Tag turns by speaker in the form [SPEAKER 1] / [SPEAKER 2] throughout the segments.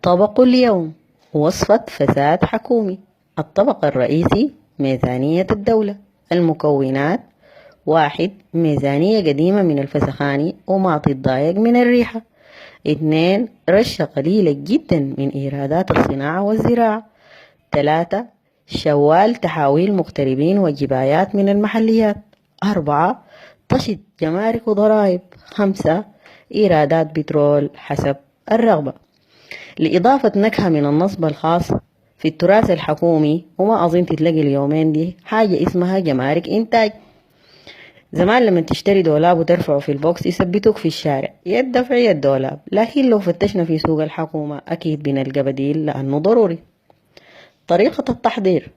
[SPEAKER 1] طبق اليوم: وصفة فساد حكومي. الطبق الرئيسي: ميزانية الدولة. المكونات: 1. ميزانية قديمة من الفسخاني وما تتضايق من الريحة. 2. رشة قليلة جدا من إيرادات الصناعة والزراعة. 3. شوال تحاويل مغتربين وجبايات من المحليات. 4. طشت جمارك وضرائب. 5. إيرادات بترول حسب الرغبة. لإضافة نكهة من النصب الخاص في التراث الحكومي، وما أظن تتلاقي اليومين دي حاجة اسمها جمارك إنتاج. زمان لما تشتري دولاب وترفعه في البوكس يثبتوك في الشارع يد دفع يد دولاب، لكن لو فتشنا في سوق الحكومة أكيد بنلقى بديل لأنه ضروري. طريقة التحضير: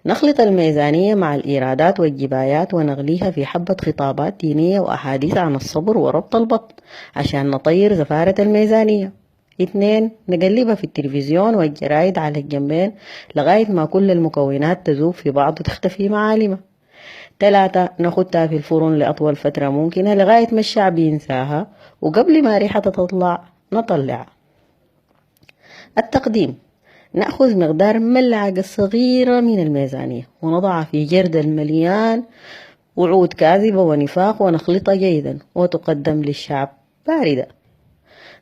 [SPEAKER 1] نخلط الميزانية مع الإيرادات والجبايات ونغليها في حبة خطابات دينية وأحاديث عن الصبر وربط البطن عشان نطير زفارة الميزانية. 2. نقلبها في التلفزيون والجرايد على الجنبين لغاية ما كل المكونات تذوب في بعض وتختفي معالمها. 3. نخدها في الفرن لأطول فترة ممكنة لغاية ما الشعب ينساها، وقبل ما ريحتها تطلع نطلعها. التقديم: نأخذ مقدار ملعقة صغيرة من الميزانية ونضعها في جردل مليان وعود كاذبة ونفاق ونخلطها جيدا وتقدم للشعب باردة.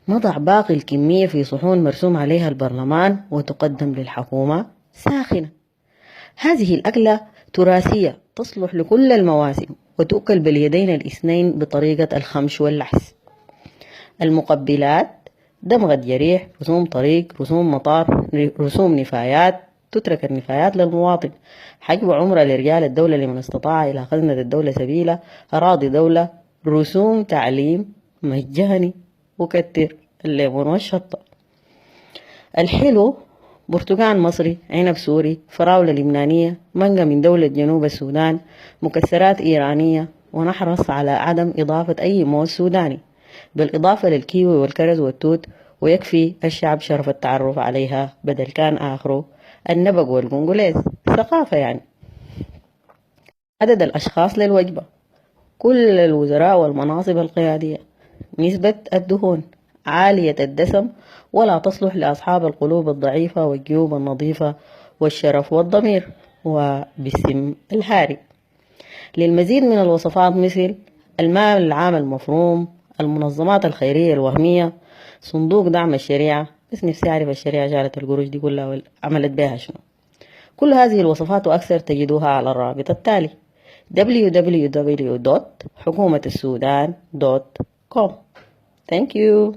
[SPEAKER 1] نضع باقي الكمية في صحون مرسوم عليها البرلمان وتقدم للحكومة ساخنة. هذه الأكلة تراثية تصلح لكل المواسم وتؤكل باليدين الاثنين بطريقة الخمش واللحس. المقبلات: دمغة جريح، رسوم طريق، رسوم مطار، رسوم نفايات تترك النفايات للمواطن، حجب عمرة لرجال الدولة لمن استطاع إلى خزنة الدولة سبيلة، أراضي دولة، رسوم تعليم مجاني، وكتر الليمون والشطة. الحلو: برتقان مصري، عنب سوري، فراولة لبنانية، مانجا من دولة جنوب السودان، مكسرات إيرانية، ونحرص على عدم إضافة أي موز سوداني، بالإضافة للكيوي والكرز والتوت، ويكفي الشعب شرف التعرف عليها بدل كان آخره النبق والقنقليز. ثقافة يعني. عدد الأشخاص للوجبة: كل الوزراء والمناصب القيادية. نسبة الدهون عالية الدسم ولا تصلح لأصحاب القلوب الضعيفة والجيوب النظيفة والشرف والضمير، وبالسم الهاري. للمزيد من الوصفات مثل المال العام المفروم، المنظمات الخيرية الوهمية، صندوق دعم الشريعة، بس نفسي أعرف الشريعة شالت القروش دي كلها عملت بها شنو. كل هذه الوصفات وأكثر تجدوها على الرابط التالي www.hukumatasudan.com. Thank you.